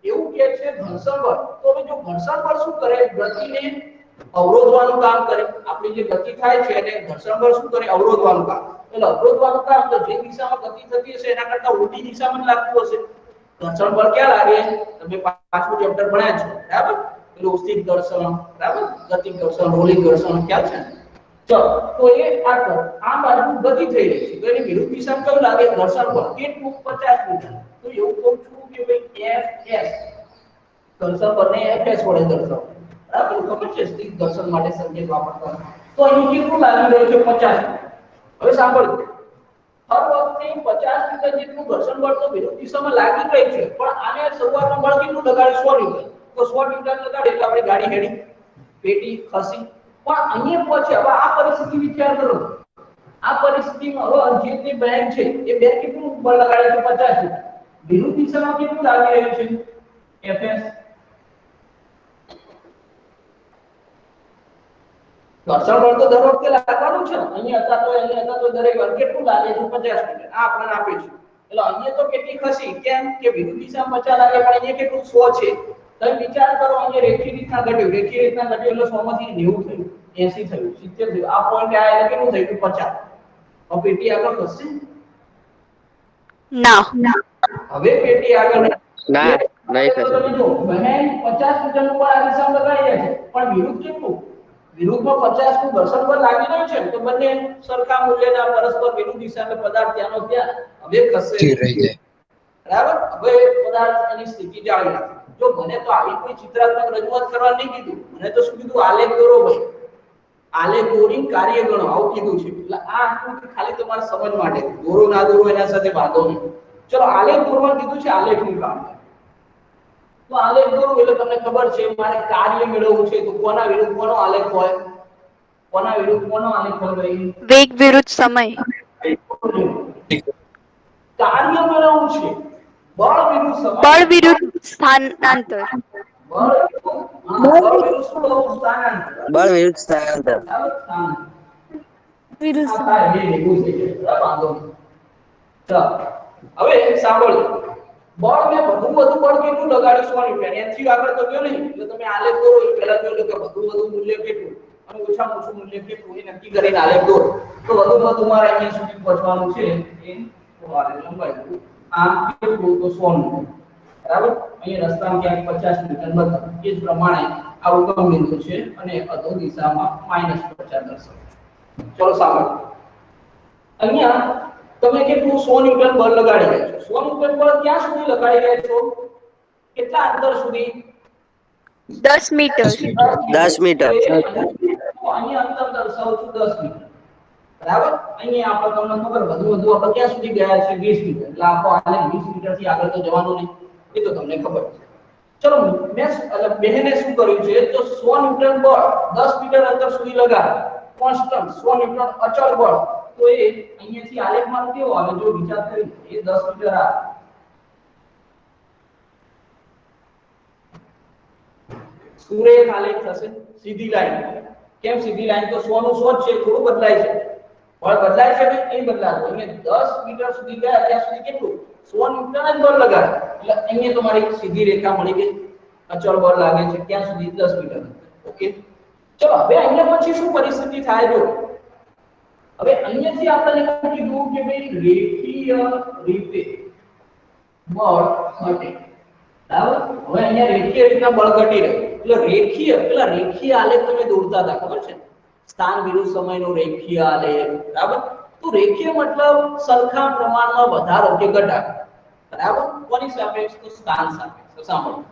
એવું કે છે ઘર્ષણ બળ, તો હવે જો ઘર્ષણ બળ શું કરે? ગતિને અવરોધવાનું કામ કરે. આપણી જે ગતિ થાય છે એને ઘર્ષણ બળ શું કરે? અવરોધવાનું કામ. એટલે અવરોધવાનું કામ તો જે દિશામાં ગતિ થતી હશે એના કરતા ઉલટી દિશામાં લાગતું હશે. ઘર્ષણ બળ ક્યાં લાગે? તમે પાછું ચેપ્ટર ભણ્યા છો બરાબર, પેલું સ્થિર ઘર્ષણ બરાબર, ગતિ ઘર્ષણ, રોલિંગ ઘર્ષણ ખ્યાલ છે ને? ચલો તો એ આ બાજુ ગતિ થઈ રહી છે, તો એની વિરુદ્ધ દિશામાં કેવું લાગે? ઘર્ષણ બળ કેટલું? 50 ન્યૂટન. તો એવું કહું છું કે ભાઈ Fs ઘર્ષણ બળને Fs વડે દર્શાવો બરાબર. ખબર છે સ્થિર ઘર્ષણ માટે સંકેત વાપરતા. તો અહીં કેટલું લાગી રહ્યું છે? 50. હવે સાંભળો, હર વખતે 50 ન્યૂટન જેટલું ઘર્ષણ બળ તો વિરુદ્ધ દિશામાં લાગી રહી છે, પણ આને શરૂઆતમાં બળ કેટલું લગાડે? 100 ન્યૂટન. તો 100 ન્યૂટન લગાડે એટલે આપણે ગાડી હેડી, પેટી ખસી. પણ અહીંયા પહોંચે. હવે આ પરિસ્થિતિ વિચાર કરો. આ પરિસ્થિતિમાં હવે જે તે બેગ છે એ બેગ કેટલું બળ લગાડે છે? 50 ન્યૂટન. વિરુદ્ધ દિશામાં કેટલું લાગી રહ્યું છે? Fs. ઘર્ષણ બળ તો દર વખતે લાગવાનું છે. અહીંયા હતા તો દરેક વાર કેટલું લાગે છે? 50 ન્યૂટન. આ આપણને આપે છે. એટલે અહીંયા તો કેટલી ખસી? કેમ કે વિરુદ્ધ દિશામાં 50 લાગે, પણ અહીંયા કેટલું? 100 છે. તમે વિચાર કરો, અહીંયા રેખીય રીતના ઘટ્યું, રેખીય રીતના ઘટ્યું એટલે 100 માંથી 90 થયું. 80 થયું 70 થયું આ પોઈન્ટ આ એટલે કેટલું થઈ ગયું 50 હવે પેટી આગળ ખસશે ના હવે પેટી આગળ ના નહીં થશે તમે જો બહેન 50 મીટરનું બળ આ દિશામાં લગાડી રહ્યા છે પણ વિરુદ્ધ કેટલું વિરુદ્ધમાં 50 નું ઘર્ષણ બળ લાગી રહ્યું છે તો બંને સરખા મૂલ્યના પરસ્પર વિરુદ્ધ દિશામાં પદાર્થ ત્યાંનો ત્યાં હવે ખસે રહી જાય બરાબર હવે પદાર્થ એની સ્થિતિ જાળવી રાખે જો મને તો આવી કોઈ ચિત્રાત્મક રજૂઆત કરવા નહીં કીધું મને તો શું કીધું આલેખ દોરો ભાઈ આલેખ દોરી કાર્ય ગણો આવું કીધું છે એટલે આ આકૃતિ ખાલી તમારા સમજ માટે દોરો ના દોરો એના સાથે વાંધો નહીં ચલો આલેખ દોરવા કીધું છે આલેખનું કામ તો આલેખ દોરવું એટલે તમને ખબર છે મારે કાર્ય મેળવવું છે તો કોના વિરુદ્ધ કોનો આલેખ હોય કોના વિરુદ્ધ કોનો આલેખ હોય ભાઈ વેગ વિરુદ્ધ સમય કાર્ય મેળવવું છે બળ વિરુદ્ધ સમય બળ વિરુદ્ધ સ્થાનાંતર બળ વિરુદ્ધ સ્થાનાંતર હવે સાંભળો બળ ને વધુ બળ કેટલું લગાડીશું એનાથી આગળ તો ગયો નહીં એટલે તમે આલેખ દોરો એ પહેલા જોઈ લો કે વધુ મૂલ્ય કેટલું અને ઓછામાં ઓછું મૂલ્ય કેટલું એ નક્કી કરીને આલેખ દોરો તો વધુમાં તમારે અહીંયા સુધી પહોંચવાનું છે એ લંબાઈ આ કેટલું તો 100 મીટર બરાબર અહીંયા રસ્તામાં ક્યાંક 50 મીટર બતાવે એ જ પ્રમાણે આ ઉગમ બિંદુ છે અને અધો દિશામાં -50 દર્શાવે ચલો સાંભળો અહીંયા તમે કેટલું 100 ન્યૂટન બળ લગાડી રહ્યા છો 100 ન્યૂટન બળ ક્યાં સુધી લગાડી રહ્યા છો કેટલા અંતર સુધી 10 મીટર 10 મીટર અહીંયા અંતર દર્શાવું છું 10 મીટર બરાબર અહીંયા આપણે તમને ખબર વધુ આપણે ક્યાં સુધી ગયા છે 20 મીટર એટલે આપણો આલેખ 20 મીટર થી આગળ તો જવાનું નહીં એ તો તમને ખબર છે ચલો મેં બહેને શું કર્યું છે તો 100 ન્યૂટન બળ 10 મીટર અંતર સુધી લગાડ કોન્સ્ટન્ટ 100 ન્યૂટન અચળ બળ તો એ અહીંયાથી આલેખમાં કેવો આવે જો વિચાર કરી એ 10 મીટર આ સુરેખ આલેખ થશે સીધી લાઈન કેમ સીધી લાઈન તો 100 નું 100 છે થોડું બદલાય છે બળ બદલાય છે કે નહીં બદલાતું અહીંયા 10 મીટર સુધી ગયા ત્યાં સુધી કેટલું 100 ન્યૂટન જ બળ લગાડ એટલે અહીંયા તમારી સીધી રેખા મળી ગઈ અચળ બળ લાગે છે ત્યાં સુધી 10 મીટર ઓકે ચલો હવે અહીંયા પછી શું પરિસ્થિતિ થાય જો હવે અહીંયાથી આપણે કીધું કે ભાઈ રેખીય રીતે બળ ઘટે બરાબર હવે અહીંયા રેખીય રીતના બળ ઘટી રહ્યું એટલે રેખીય આલેખ તમે દોરતા હતા ખબર છે સ્થાન વિરુદ્ધ સમયનો રેખીય આલેખ બરાબર તો રેખીય મતલબ સરખા પ્રમાણમાં વધારો કે ઘટાડો બરાબર કોની સાપેક્ષ તો સ્થાન સાપેક્ષ સાંભળો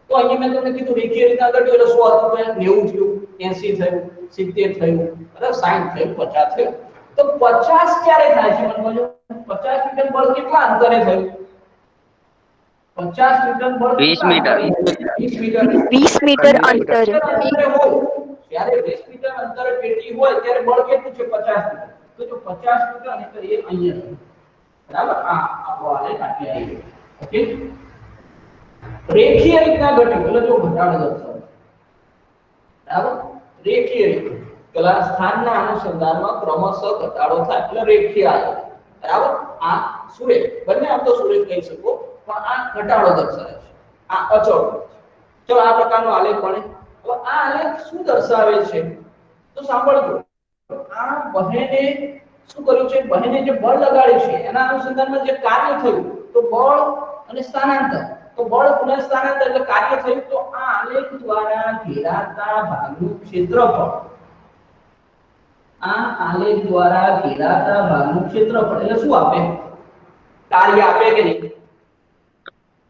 તો અહીંયા મેં તમને કીધું રેખીય રીતના ઘટ્યો એટલે 100 થયું 90 થયું 70 થયું બરાબર 60 થયું 50 થયું તો 50 ક્યારે થાય છે મને કહો 50 ન્યૂટન બળ કેટલા અંતરે થયું 50 ન્યૂટન બળ 20 મીટર 20 મીટર અંતરે જ્યારે 20 મીટર અંતરે પેટી હોય ત્યારે બળ કેટલું છે 50 મીટર તો જો 50 મીટર એટલે એ અહીંયા બરાબર આ આપણો આલેખ આટલે આવી ગયો ઓકે રેખીય રીતના ઘટ્યું એટલે જો ઘટાડો દર્શાવે બરાબર રેખીય રીતે કલા સ્થાનના અનુસંધાનમાં ક્રમશઃ ઘટાડો થાય એટલે રેખીય આલેખ બરાબર આ સુરેખ બંને આમ તો સુરેખ કહી શકો પણ આ ઘટાડો દર્શાવે છે આ અચળ છે ચલો આ પ્રકારનો આલેખ બને હવે આ આલેખ શું દર્શાવે છે તો સાંભળજો આ બહેને શું કર્યું છે બહેને જે બળ લગાડ્યું છે એના અનુસંધાનમાં જે કાર્ય થયું તો બળ અને સ્થાનાંતર તો બળ પુનઃ સ્થાનાંતર એટલે કાર્ય થયું તો આ આલેખ દ્વારા ઘેરાતા ભાગનું ક્ષેત્રફળ આ આલેખ દ્વારા ઘેરાતા ભાગનું ક્ષેત્રફળ એટલે શું આપે કાર્ય આપે કે નહીં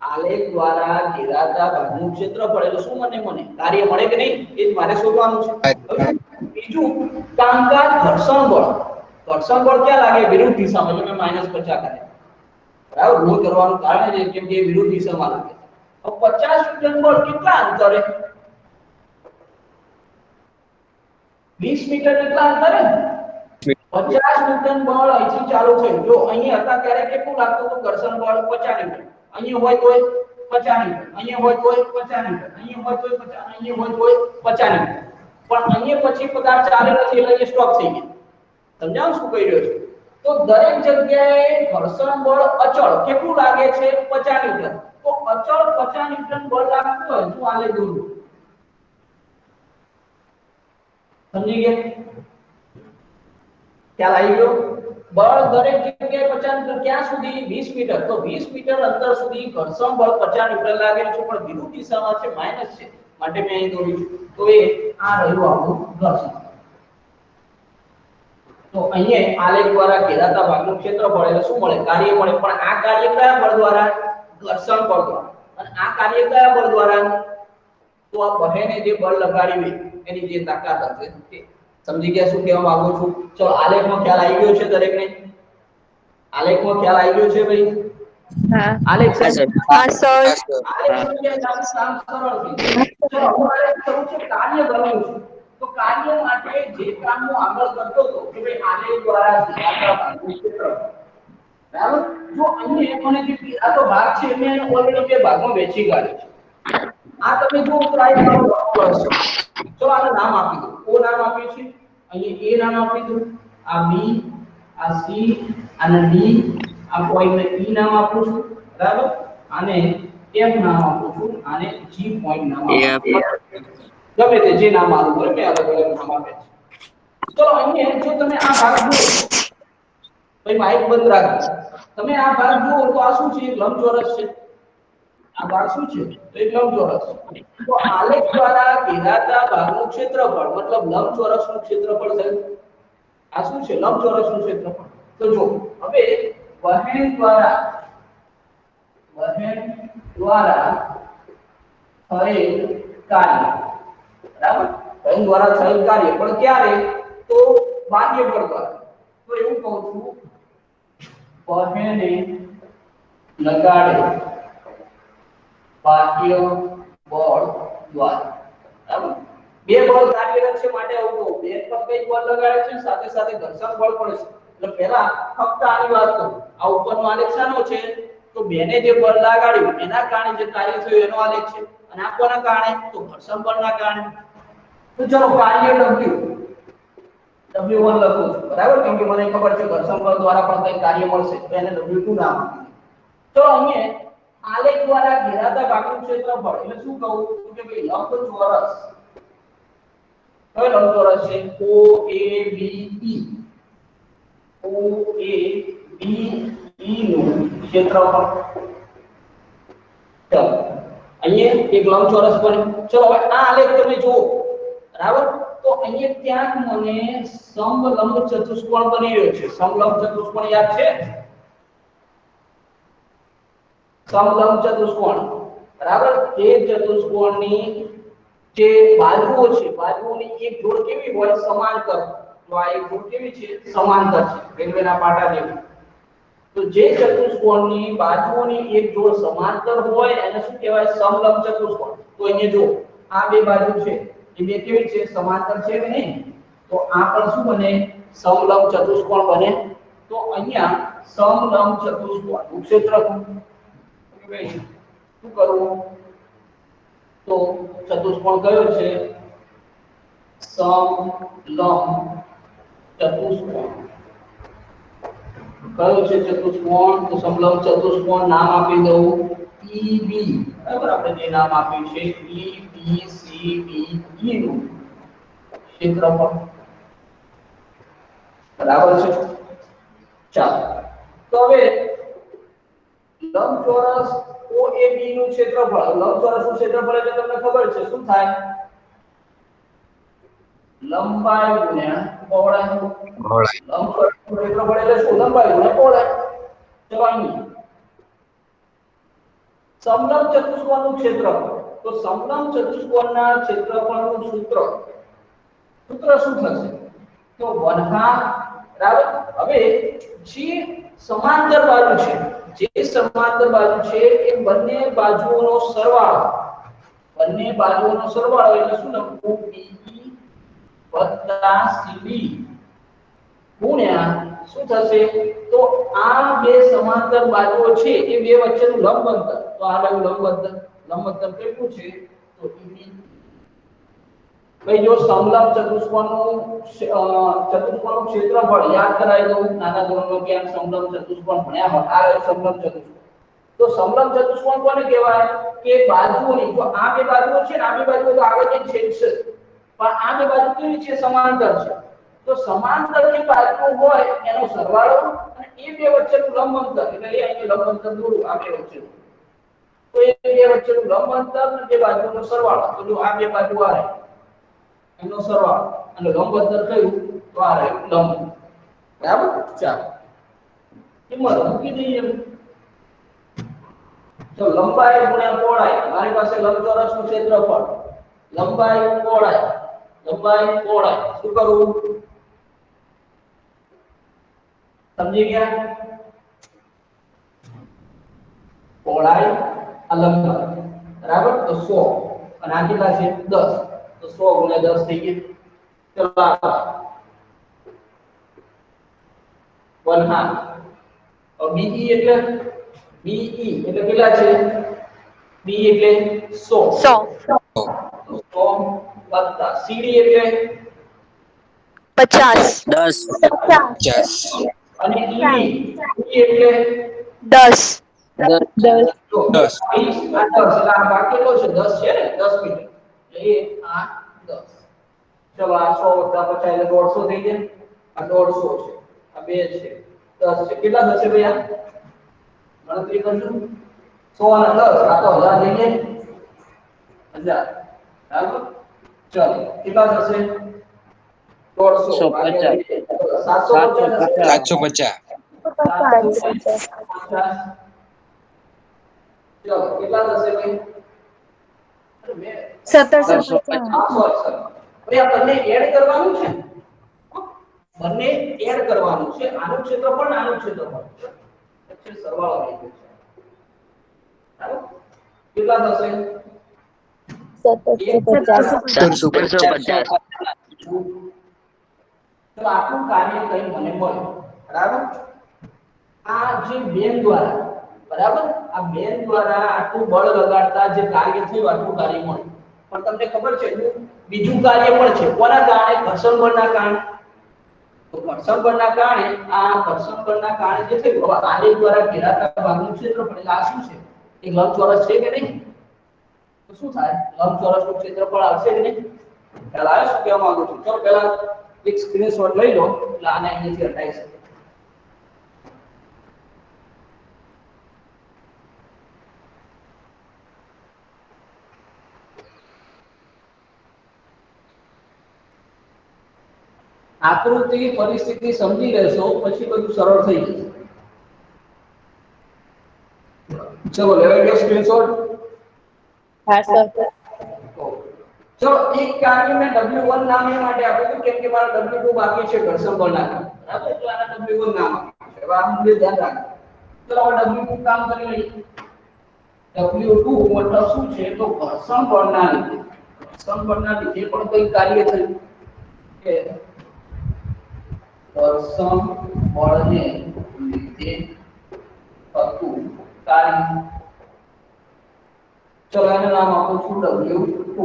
આલેખ દ્વારા ઘેરાતા ભાગનું ક્ષેત્રફળ એટલે શું મને કાર્ય મળે કે નહીં એ જ મારે શોધવાનું છે બીજું કામકાજ ઘર્ષણ બળ ક્યાં લાગે વિરુદ્ધ દિશામાં એટલે મેં -50 કરે બરાબર ઋણ કરવાનું કારણ છે કેમ કે વિરુદ્ધ દિશામાં લાગે તો 50 ન્યૂટન બળ કેટલા અંતરે 20 મીટર કેટલા અંતરે 50 ન્યૂટન બળ અહીંથી ચાલુ થયું જો અહીં હતા ત્યારે કેટલું લાગતું હતું ઘર્ષણ બળ 50 ન્યૂટન અહીં હોય તોય 50 ન્યૂટન અહીં હોય તોય 50 ન્યૂટન અહીં હોય તોય 50 અહીં હોય તોય 50 ન્યૂટન પણ અહીં પછી પદાર્થ ચાલે નથી એટલે સ્ટોપ થઈ ગયો સમજાવ શું કહી રહ્યો છું તો દરેક જગ્યાએ ઘર્ષણ બળ અચળ કેટલું લાગે છે 50 ન્યૂટન તો અચળ 50 ન્યૂટન બળ લાગતું હોય શું આલે દોરું સમજી ગયા? ખ્યાલ આવી ગયો? બળ દરેક જગ્યાએ 50 મીટર, ક્યાં સુધી? 20 મીટર. તો 20 મીટર અંતર સુધી ઘર્ષણ બળ 50 મીટર લાગેલું છે, પણ વિરુદ્ધ દિશામાં છે, માઈનસ છે, માટે મેં અહીં દોર્યું. તો એ આ રહ્યું આપણું ઘર્ષણ. તો અહીંયા આલેખ દ્વારા ઘેરાતા ભાગનું ક્ષેત્રફળ એટલે શું મળે? કાર્ય મળે. પણ આ કાર્ય કયા બળ દ્વારા? ઘર્ષણ બળ દ્વારા. અને આ કાર્ય કયા બળ દ્વારા? તો આ બહેને જે બળ લગાડ્યું એની જે તાકાત હશે તે. સમજી ગયા શું કહેવા માંગુ છું? ચલો આલેખમાં ખ્યાલ આવી ગયો છે દરેકને? આલેખમાં ખ્યાલ આવી ગયો છે ભાઈ? હા આલેખ હા સર આલેખ સમજ્યા કામ સરળ છે. ચલો હવે આલેખ શરૂ છે, કાર્ય કરવું છે. તો કાર્ય માટે જે કામ હું આગળ કરતો હતો કે ભાઈ આલેખ દ્વારા ઘેરાતા ભાગનું ક્ષેત્રફળ. બરાબર? જો અહીંયા મને જે ઘેરાતો ભાગ છે મેં ઓલરેડી બે ભાગમાં વહેંચી કાઢ્યો છે. આ તમે જો ટ્રાય કરો પ્લસ. ચલો આને નામ આપી દો. ઓ નામ આપ્યું છે, અહીંયા એ નામ આપી દો, આ બી, આ સી, અને ડી, આ પોઈન્ટને ઈ નામ આપું છું. બરાબર? આને એફ નામ આપું છું, આને જી પોઈન્ટ નામ આપું છું. ગમે તે જે નામ આલું હોય મેં અલગ અલગ નામ આપે છે. ચલો અહીંયા જો તમે આ ભાગ જુઓ, ભાઈ માઇક બંધ રાખો. તમે આ ભાગ જુઓ તો આ શું છે? એક લંબચોરસ છે. આ ભાગ શું છે? તો એક લંબચોરસ. તો આલેખ દ્વારા ઘેરાતા ભાગનું ક્ષેત્રફળ મતલબ લંબચોરસનું ક્ષેત્રફળ છે. આ શું છે? લંબચોરસનું ક્ષેત્રફળ. તો જો હવે વહેણ દ્વારા થયેલ કાર્ય, બરાબર? વહેણ દ્વારા થયેલ કાર્ય પણ ક્યારે? તો બાહ્ય બળ દ્વારા. તો એવું કહું છું, વહેણે લગાડે બાહ્ય બળ દ્વારા. બરાબર? બે બળ કાર્યરત છે માટે આવું કહું. બે પર કઈ બળ લગાડે છે, સાથે સાથે ઘર્ષણ બળ પણ છે. એટલે પહેલા ફક્ત આની વાત કરું. આ ઉપરનો આલેખ શાનો છે? તો બેને જે બળ લગાડ્યું એના કારણે જે કાર્ય થયું એનો આલેખ છે. અને આ કોના કારણે? તો ઘર્ષણ બળના કારણે. તો ચલો કાર્ય W1 લખું છું. બરાબર? કેમ કે મને ખબર છે ઘર્ષણ બળ દ્વારા પણ કંઈ કાર્ય મળશે, તો એને W2 નામ આપીએ. તો અહીંયા આલેખ દ્વારા ઘેરાતા ભાગનું ક્ષેત્રફળ એટલે શું કહું? તો કે ભાઈ લંબચોરસ. કયો લંબચોરસ છે? OABE નું ક્ષેત્રફળ. ચલો અહીંયા એક લંબચોરસ બને. ચલો હવે આ આલેખ તમે જુઓ. બરાબર? તો અહીંયા ક્યાંક મને સમલંબ ચતુષ્કોણ બની રહ્યો છે. સમલંબ ચતુષ્કોણ યાદ છે? સમલંબ ચતુષ્કોણ. બરાબર? તે ચતુષ્કોણની જે બાજુઓ છે, બાજુઓની એક જોડ કેવી હોય? સમાંતર. તો આ એક જોડ કેવી છે? સમાંતર છે, રેલવેના પાટા જેવી. તો જે ચતુષ્કોણની બાજુઓની એક જોડ સમાંતર હોય એને શું કહેવાય? સમલંબ ચતુષ્કોણ. તો અહીંયા જો આ બે બાજુ છે એ બે કેવી છે? સમાંતર છે કે નહીં? તો આ પણ શું બને? સમલંબ ચતુષ્કોણ બને. તો અહીંયા સમલંબ ચતુષ્કોણનું ક્ષેત્રફળ શું કરવું? તો ચતુષ્કોણ કયો છે? સમલંબ ચતુષ્કોણ. કયો છે ચતુષ્કોણ? તો સમલંબ ચતુષ્કોણ નામ આપી દઉં EB. બરાબર? આપણે જે નામ આપ્યું છે EBCDE નું ક્ષેત્રફળ. બરાબર છે? ચાલો તો હવે લંબચોરસ OAB નું ક્ષેત્રફળ. લંબચોરસનું ક્ષેત્રફળ એટલે તમને ખબર છે શું થાય? લંબાઈ ગુણ્યા પહોળાઈ. લંબચોરસનું ક્ષેત્રફળ એટલે શું? લંબાઈ ગુણ્યા પહોળાઈ. ચલો અહીં સમલંબ ચતુષ્કોણનું ક્ષેત્રફળ. તો સમલંબ ચતુષ્કોણના ક્ષેત્રફળનું સૂત્ર શું થશે? તો 1/2. બરાબર? હવે જે સમાંતર બાજુ છે, જે સમાંતર બાજુ છે એ બંને બાજુઓનો સરવાળો. બંને બાજુઓનો સરવાળો એટલે શું લખવું? BE + CB ગુણ્યા શું થશે? તો આ બે સમાંતર બાજુઓ છે એ બે વચ્ચેનું લંબ અંતર. તો આ રહ્યું લંબ અંતર. લંબ અંતર કેટલું છે? તો EB. ભાઈ જો સમલંબ ચતુષ્કોણનું ક્ષેત્રફળ યાદ કરાવી દઉં નાના ધોરણમાં કે આ સમલંબ ચતુષ્કોણ ભણ્યા હોય. આ સમલંબ ચતુષ્કોણ. તો સમલંબ ચતુષ્કોણ કોને કહેવાય? કે બાજુઓની જો આ બે બાજુઓ છે ને, આ બે બાજુઓ તો આગળ જે છેદશે પણ આ બે બાજુ કેવી છે? સમાંતર છે. તો સમાંતર જે બાજુ હોય એનો સરવાળો અને એ બે વચ્ચેનું લંબ અંતર, એટલે અહીં લંબ અંતર દોરું આ બે વચ્ચેનું, તો એ બે વચ્ચેનું લંબ અંતર અને બે બાજુનો સરવાળો, તો જો આ બે બાજુ આ રહે એનો સરવાળો અને લંબ અંતર કયું? તો આ રહ્યું લંબ. બરાબર? ચાલો કિંમત મૂકી દઈએ. તો લંબાઈ ગુણ્યા પહોળાઈ, મારી પાસે લંબચોરસનું ક્ષેત્રફળ, લંબાઈ પહોળાઈ શું કરું? સમજી ગયા? પહોળાઈ આ લંબાઈ, બરાબર? તો 100 અને આ કેટલા છે? 10, તો 100 ગુણ્યા 10 થઈ ગયું. ચલો વન હાફ. BE એટલે કેટલા છે? B એટલે 100 વત્તા CD એટલે 50 10 અને ED એટલે 10 તો 20 આ 10 એટલે આ ભાગ કેટલો છે? 10 છે ને? 10 મીટર એટલે આ 10. ચલો આ 100 વત્તા 50 એટલે 150 થઈ જાય. આ 150 છે, આ 2 છે, 10 છે. કેટલા થશે ભૈયા? ગણતરી કરજો. 100 અને 10 આ તો 1000 થઈ જાય. 1000. બરાબર? ચલો કેટલા થશે? 150 750 ચલો કેટલા થશે ભાઈ? 1750 હવે આ બંને એડ કરવાનું છે. બંને એડ કરવાનું છે. આનું ક્ષેત્રફળ આનું ક્ષેત્રફળ વચ્ચે સરવાળો થઈ જશે. બરાબર? કેટલા થશે? 1750 તો આટલું કાર્ય કઈ મને મળ્યું. બરાબર? આ જે બેન દ્વારા, બરાબર, આ બેન દ્વારા આટલું બળ લગાડતા જે કાર્ય થયું આટલું કાર્ય મળ્યું. પણ તમને ખબર છે બીજું કાર્ય પણ છે. કોના કારણે? ઘર્ષણ બળના કારણે. તો ઘર્ષણ બળના કારણે આ ઘર્ષણ બળના કારણે જે થયું, હવે આલેખ દ્વારા ઘેરાતા ભાગનું ક્ષેત્રફળ એટલે આ શું છે? એક લંબચોરસ છે કે નહીં? તો શું થાય? લંબચોરસનું ક્ષેત્રફળ આવશે કે નહીં? ખ્યાલ આવે શું કહેવા માંગુ છું? ચલો પહેલા એક સ્ક્રીનશોટ લઈ લો એટલે આને અહીંથી હટાવી શકો. આકૃતિ પરિસ્થિતિ સમજી લેશો પછી બધું સરળ થઈ જશે. ચલો લેવાઈ ગયો સ્ક્રીનશોટ? હા સર. ચલો એક કાર્ય મેં W1 નામ એ માટે આપ્યું કેમ કે મારા W2 બાકી છે ઘર્ષણ બળના કારણે. બરાબર? તો આના W1 નામ આપ્યું છે. હવે આ મુદ્દે ધ્યાન રાખો. ચલો હવે W2 કામ કરી લઈએ. W2 મતલબ શું છે? તો ઘર્ષણ બળના લીધે પણ કોઈ કાર્ય થયું કે ઘર્ષણ બળને લીધે થતું કાર્ય. ચલો એનું નામ આપું છું W2.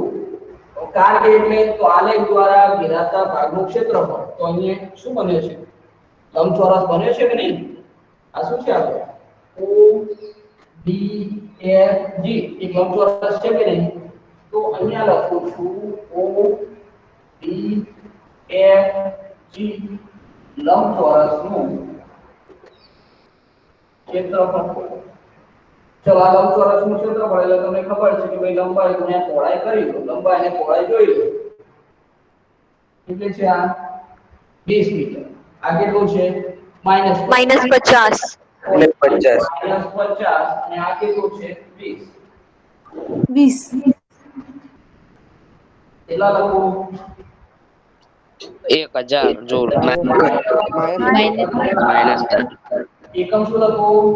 તો કાર્ય એટલે તો આલેખ દ્વારા ઘેરાતા ભાગનું ક્ષેત્રફળ. તો અહીંયા શું બને છે? લંબચોરસ બને છે કે નહીં? આ શું છે? આપણે ODFG એક લંબચોરસ છે કે નહીં? તો અહીંયા લખું છું ODFG લંબચોરસનું ક્ષેત્રફળ. ચલો આ લંબચોરસનું ક્ષેત્રફળ એટલે તમને ખબર છે કે ભાઈ લંબાઈ ગુણ્યા પહોળાઈ કરી લો. લંબાઈ અને પહોળાઈ જોઈ લો. એટલે છે આ 20 મીટર. આ કેટલું છે? -50 -50 અને આ કેટલું છે? 20. 20 કેટલા લખું? 1000 જોલ એકમ શું લખું?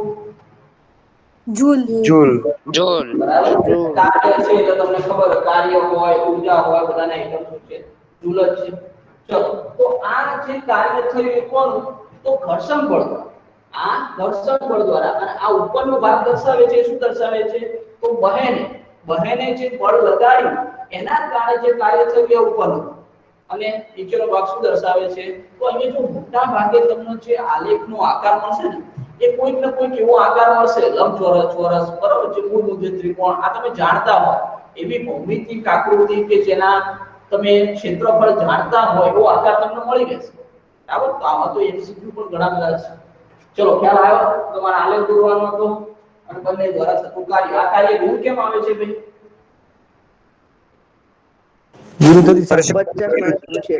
જૂલ. કાર્ય છે એટલે તમને ખબર કાર્ય હોય, ઊર્જા હોય, બધાના એકમ શું છે? જૂલ જ છે. ચલો તો આ જે કાર્ય થયું એ કોનું? તો ઘર્ષણ બળ. આ ઘર્ષણ બળ દ્વારા અને આ ઉપરનો ભાગ દર્શાવે છે શું દર્શાવે છે? તો બહેને જે બળ લગાડ્યું એના કારણે જે કાર્ય થયું એ ઉપરનું અને નીચેનો ભાગ શું દર્શાવે છે? તો અહીંયા જો મોટા ભાગે તમને જે આલેખનો આકાર મળશે ને એ કોઈક ને કોઈક એવો આકાર મળશે, લંબચોરસ, ચોરસ, બરાબર? જે મૂળ મુદ્દે ત્રિકોણ આ તમે જાણતા હોય એવી ભૌમિતિક આકૃતિ કે જેના તમે ક્ષેત્રફળ જાણતા હોય એવો આકાર તમને મળી રહેશે બરાબર તો આમાં તો એમસીક્યુ પણ ઘણા બધા છે ચલો ખ્યાલ આવ્યો તમારે આલેખ દોરવાનો હતો અને બંને દ્વારા થતું કાર્ય આ કાર્ય ઋણ કેમ આવે છે ભાઈ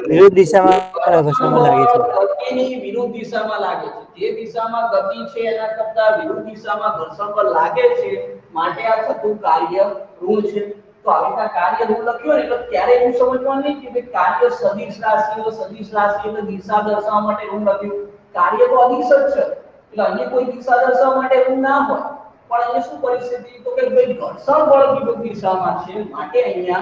વિરુદ્ધ દિશામાં ઘર્ષણમાં લાગે છે ગતિની વિરુદ્ધ દિશામાં લાગે છે જે દિશામાં ગતિ છે એના કરતા વિરુદ્ધ દિશામાં ઘર્ષણ બળ લાગે છે માટે આ થતું કાર્ય ઋણ છે તો આવી રીતે કાર્ય ઋણ લખ્યો ને એટલે ત્યારે એવું સમજવાનું નહીં કે ભાઈ કાર્ય સદિશ રાશિ એટલે દિશા દર્શાવવા માટે ઋણ લખ્યું કાર્ય તો અદિશ જ છે એટલે અન્ય કોઈ દિશા દર્શાવવા માટે ઋણ ના હોય પણ અહીંયા શું પરિસ્થિતિ તો કે ભાઈ ઘર્ષણ બળ વિરુદ્ધ દિશામાં છે માટે અહીંયા